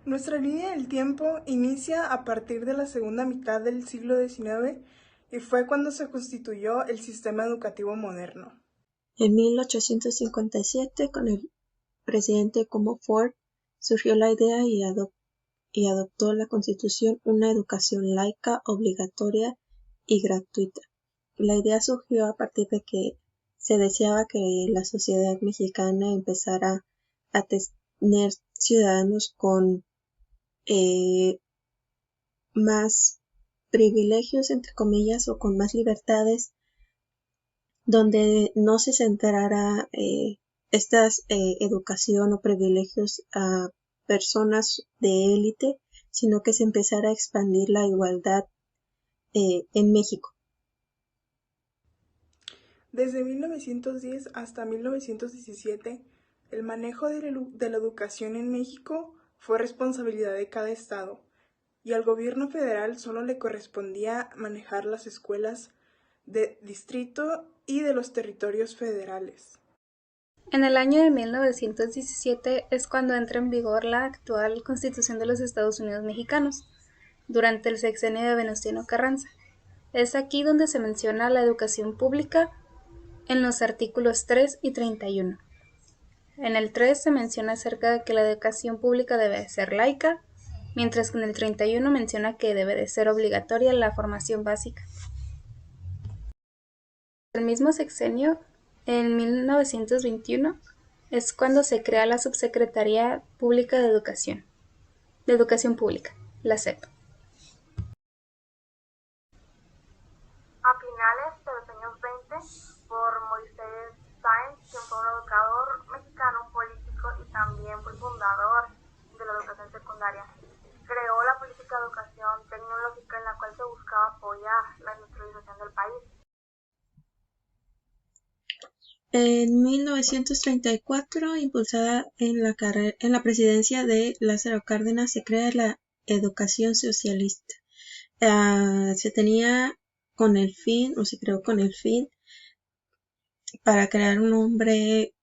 Nuestra línea del tiempo inicia a partir de la segunda mitad del siglo XIX y fue cuando se constituyó el sistema educativo moderno. En 1857, con el presidente Comerford, surgió la idea y adoptó la Constitución una educación laica, obligatoria y gratuita. La idea surgió a partir de que se deseaba que la sociedad mexicana empezara a tener ciudadanos con más privilegios, entre comillas, o con más libertades, donde no se centrara esta educación o privilegios a personas de élite, sino que se empezara a expandir la igualdad en México. Desde 1910 hasta 1917, el manejo de la educación en México fue responsabilidad de cada estado, y al gobierno federal solo le correspondía manejar las escuelas de distrito y de los territorios federales. En el año de 1917 es cuando entra en vigor la actual Constitución de los Estados Unidos Mexicanos, durante el sexenio de Venustiano Carranza. Es aquí donde se menciona la educación pública en los artículos 3 y 31. En el 3 se menciona acerca de que la educación pública debe ser laica, mientras que en el 31 menciona que debe de ser obligatoria la formación básica. El mismo sexenio, en 1921, es cuando se crea la Subsecretaría Pública de Educación Pública, la SEP. A finales de los años 20, por Moisés Sáenz, quien fue un educador mexicano, político y también fue fundador de la educación secundaria, creó la política de educación tecnológica en la cual se buscaba apoyar la industrialización del país. En 1934, impulsada en la presidencia de Lázaro Cárdenas, se crea la educación socialista. Se creó con el fin para crear un hombre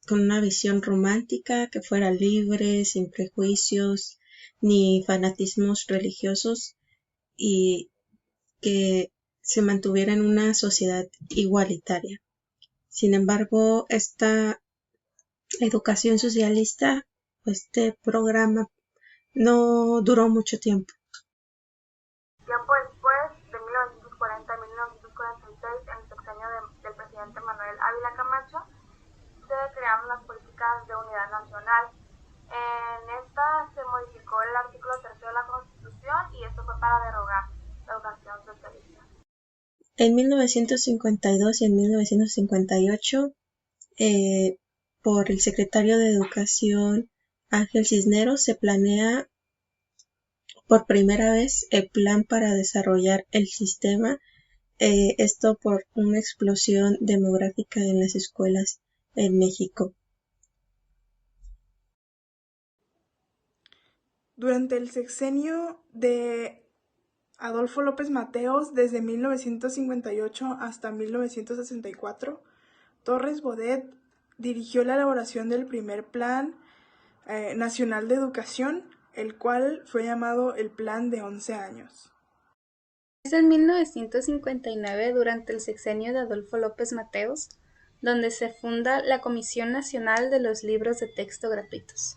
con una visión romántica que fuera libre, sin prejuicios ni fanatismos religiosos, y que se mantuviera en una sociedad igualitaria. Sin embargo, esta educación socialista, este programa, no duró mucho tiempo. Tiempo después, de 1940 a 1946, en el sexenio del presidente Manuel Ávila Camacho, se crearon las políticas de unidad nacional. En esta se modificó el artículo 3 de la Constitución y esto fue para derogar la educación socialista. En 1952 y en 1958, por el secretario de Educación Ángel Cisneros, se planea por primera vez el plan para desarrollar el sistema, esto por una explosión demográfica en las escuelas en México. Durante el sexenio de Adolfo López Mateos, desde 1958 hasta 1964, Torres Bodet dirigió la elaboración del primer Plan Nacional de Educación, el cual fue llamado el Plan de 11 años. Es en 1959, durante el sexenio de Adolfo López Mateos, donde se funda la Comisión Nacional de los Libros de Texto Gratuitos.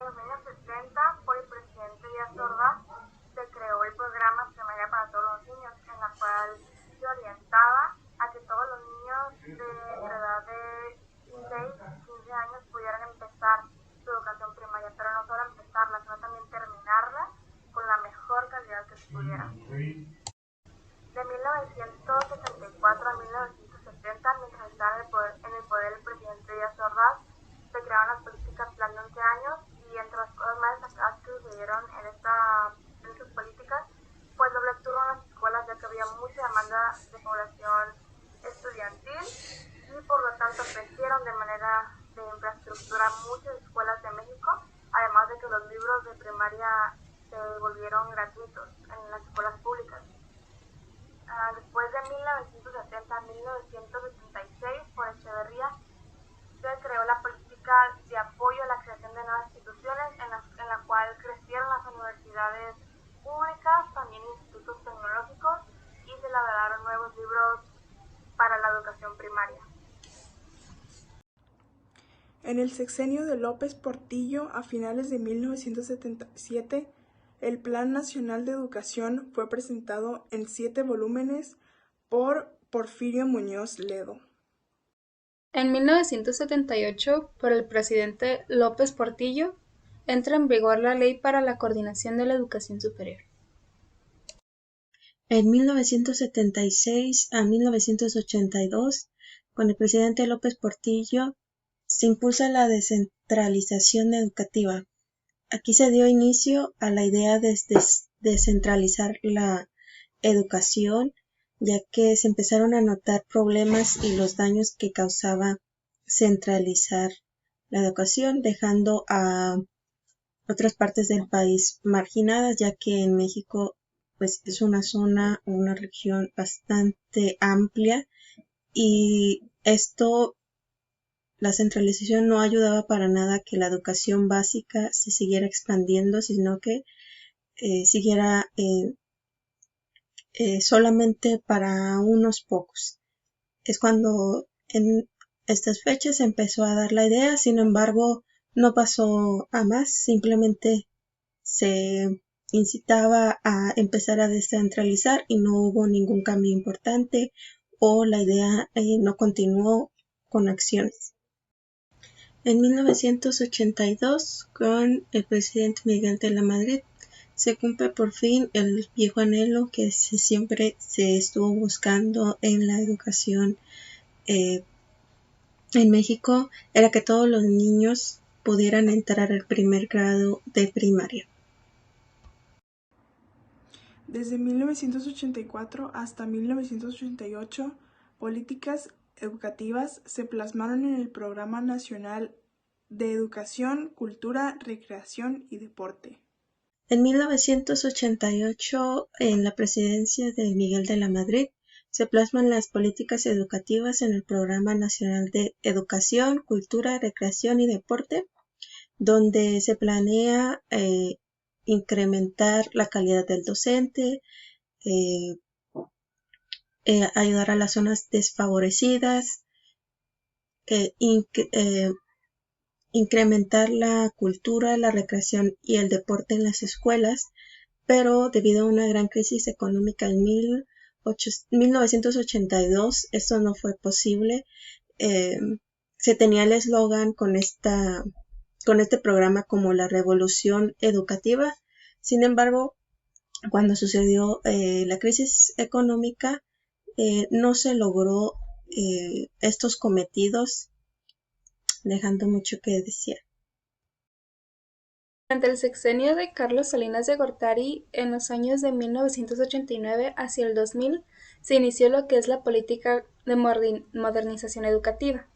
En los años 60, por el presidente Díaz Ordaz, se creó el programa Primaria para todos los niños, en la cual se orientaba a que todos los niños de edad de 6 a 15 años pudieran empezar su educación primaria, pero no solo empezarla, sino también terminarla con la mejor calidad que se pudiera. De 1964 a 1970, mientras estaba en el poder el presidente Díaz Ordaz, se crearon las políticas Plan de 11 años, y entre las cosas más destacadas que sucedieron en estas políticas fue el doble turno en las escuelas, ya que había mucha demanda de población estudiantil y por lo tanto crecieron de manera de infraestructura muchas escuelas de México, además de que los libros de primaria se volvieron gratuitos en las escuelas públicas. Después de 1970 a 1976, por Echeverría, se creó la política de apoyo a la creación de nuevas instituciones. En el sexenio de López Portillo, a finales de 1977, el Plan Nacional de Educación fue presentado en 7 volúmenes por Porfirio Muñoz Ledo. En 1978, por el presidente López Portillo, entra en vigor la Ley para la Coordinación de la Educación Superior. En 1976 a 1982, con el presidente López Portillo, se impulsa la descentralización educativa. Aquí se dio inicio a la idea de descentralizar la educación, ya que se empezaron a notar problemas y los daños que causaba centralizar la educación, dejando a otras partes del país marginadas, ya que en México pues es una zona, una región bastante amplia, y la centralización no ayudaba para nada a que la educación básica se siguiera expandiendo, sino que siguiera solamente para unos pocos. Es cuando en estas fechas se empezó a dar la idea, sin embargo no pasó a más, simplemente se incitaba a empezar a descentralizar y no hubo ningún cambio importante, o la idea no continuó con acciones. En 1982, con el presidente Miguel de la Madrid, se cumple por fin el viejo anhelo que siempre se estuvo buscando en la educación en México, era que todos los niños pudieran entrar al primer grado de primaria. Desde 1984 hasta 1988, políticas educativas se plasmaron en el Programa Nacional de Educación, Cultura, Recreación y Deporte. En 1988, en la presidencia de Miguel de la Madrid, se plasman las políticas educativas en el Programa Nacional de Educación, Cultura, Recreación y Deporte, donde se planea incrementar la calidad del docente, ayudar a las zonas desfavorecidas, incrementar la cultura, la recreación y el deporte en las escuelas, pero debido a una gran crisis económica en 1982 esto no fue posible. Se tenía el eslogan con este programa como la revolución educativa. Sin embargo, cuando sucedió la crisis económica, no se logró estos cometidos, dejando mucho que desear. Durante el sexenio de Carlos Salinas de Gortari, en los años de 1989 hacia el 2000, se inició lo que es la política de modernización educativa,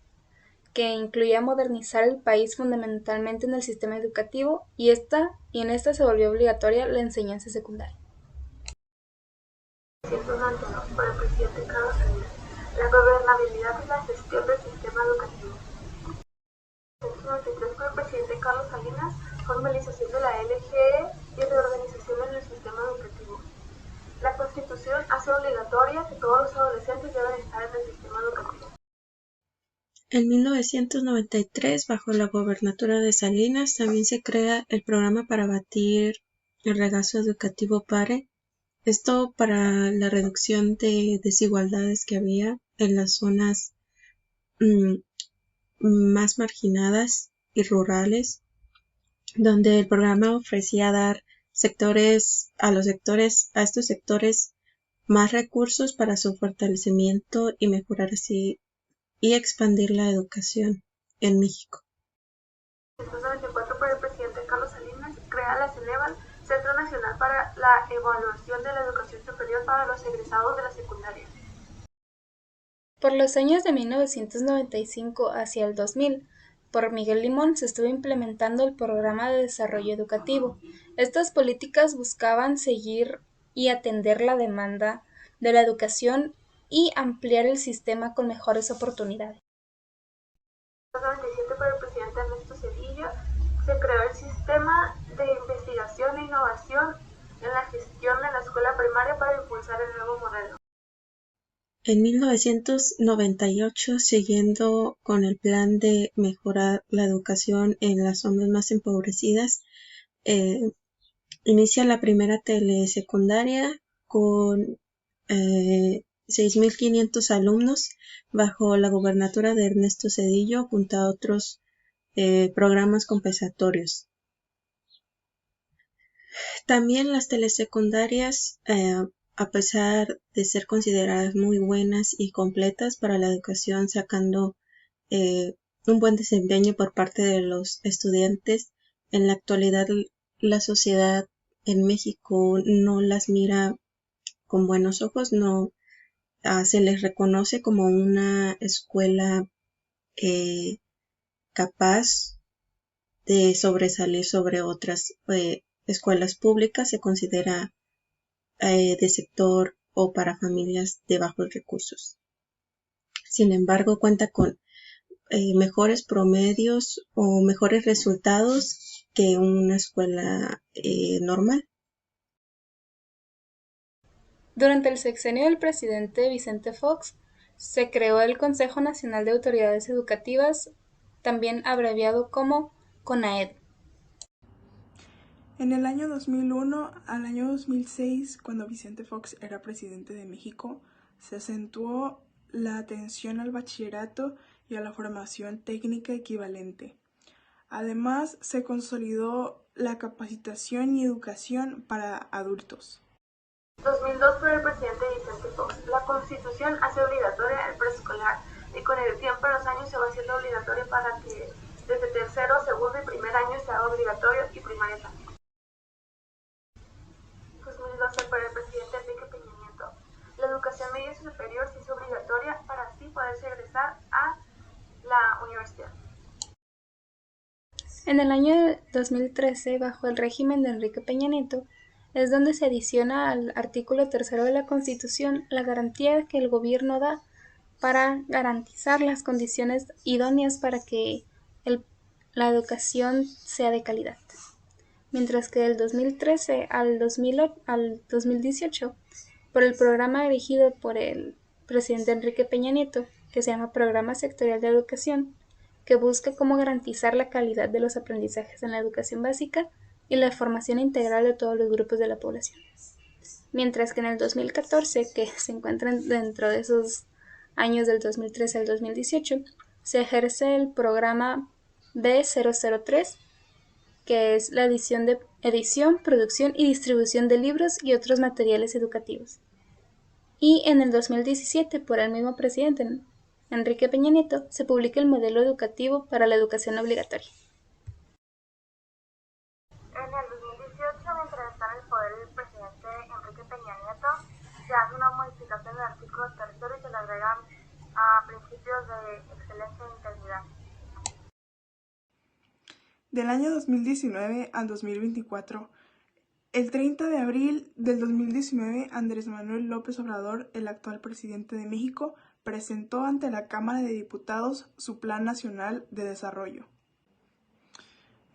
que incluía modernizar el país fundamentalmente en el sistema educativo, y en esta se volvió obligatoria la enseñanza secundaria. 1991 por el presidente Carlos Salinas, la gobernabilidad y la gestión del sistema educativo. 1993 por el presidente Carlos Salinas, formalización de la LGE y reorganización en el sistema educativo. La Constitución hace obligatoria que todos los adolescentes deben estar en el sistema educativo. En 1993, bajo la gobernatura de Salinas, también se crea el programa para abatir el rezago educativo PARE, esto para la reducción de desigualdades que había en las zonas más marginadas y rurales, donde el programa ofrecía dar a estos sectores más recursos para su fortalecimiento y mejorar así y expandir la educación en México. En 1994, por el presidente Carlos Salinas, crea la CENEVAL, Centro Nacional para la Evaluación de la Educación Superior para los egresados de la secundaria. Por los años de 1995 hacia el 2000, por Miguel Limón se estuvo implementando el Programa de Desarrollo Educativo. Estas políticas buscaban seguir y atender la demanda de la educación y ampliar el sistema con mejores oportunidades. En 1997, por el presidente Ernesto Zedillo, se creó el Sistema de Investigación e Innovación en la Gestión de la Escuela Primaria para impulsar el nuevo modelo. En 1998, siguiendo con el plan de mejorar la educación en las zonas más empobrecidas, inicia la primera telesecundaria con 6.500 alumnos bajo la gobernatura de Ernesto Zedillo, junto a otros programas compensatorios. También las telesecundarias, a pesar de ser consideradas muy buenas y completas para la educación, sacando un buen desempeño por parte de los estudiantes, en la actualidad la sociedad en México no las mira con buenos ojos, no se les reconoce como una escuela capaz de sobresalir sobre otras escuelas públicas. Se considera de sector o para familias de bajos recursos. Sin embargo, cuenta con mejores promedios o mejores resultados que una escuela normal. Durante el sexenio del presidente Vicente Fox, se creó el Consejo Nacional de Autoridades Educativas, también abreviado como CONAED. En el año 2001 al año 2006, cuando Vicente Fox era presidente de México, se acentuó la atención al bachillerato y a la formación técnica equivalente. Además, se consolidó la capacitación y educación para adultos. 2002 por el presidente Vicente Fox. La Constitución hace obligatoria el preescolar y con el tiempo en los años se va haciendo obligatorio para que desde tercero, segundo y primer año se haga obligatorio y primaria también. 2012 por el presidente Enrique Peña Nieto. La educación media y superior se hizo obligatoria para así poderse egresar a la universidad. En el año 2013, bajo el régimen de Enrique Peña Nieto, es donde se adiciona al artículo 3 de la Constitución la garantía que el gobierno da para garantizar las condiciones idóneas para que la educación sea de calidad. Mientras que del 2013 al 2018, por el programa dirigido por el presidente Enrique Peña Nieto, que se llama Programa Sectorial de Educación, que busca cómo garantizar la calidad de los aprendizajes en la educación básica y la formación integral de todos los grupos de la población. Mientras que en el 2014, que se encuentran dentro de esos años del 2013 al 2018, se ejerce el programa B003, que es la edición, producción y distribución de libros y otros materiales educativos. Y en el 2017, por el mismo presidente, Enrique Peña Nieto, se publica el modelo educativo para la educación obligatoria. En el 2018, mientras está en el poder el presidente Enrique Peña Nieto, se hace una modificación del artículo 3 y se le agregan principios de excelencia e integridad. Del año 2019 al 2024, el 30 de abril del 2019, Andrés Manuel López Obrador, el actual presidente de México, presentó ante la Cámara de Diputados su Plan Nacional de Desarrollo.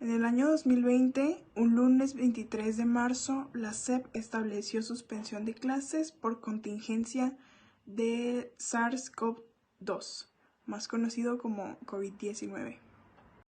En el año 2020, un lunes 23 de marzo, la SEP estableció suspensión de clases por contingencia de SARS-CoV-2, más conocido como COVID-19.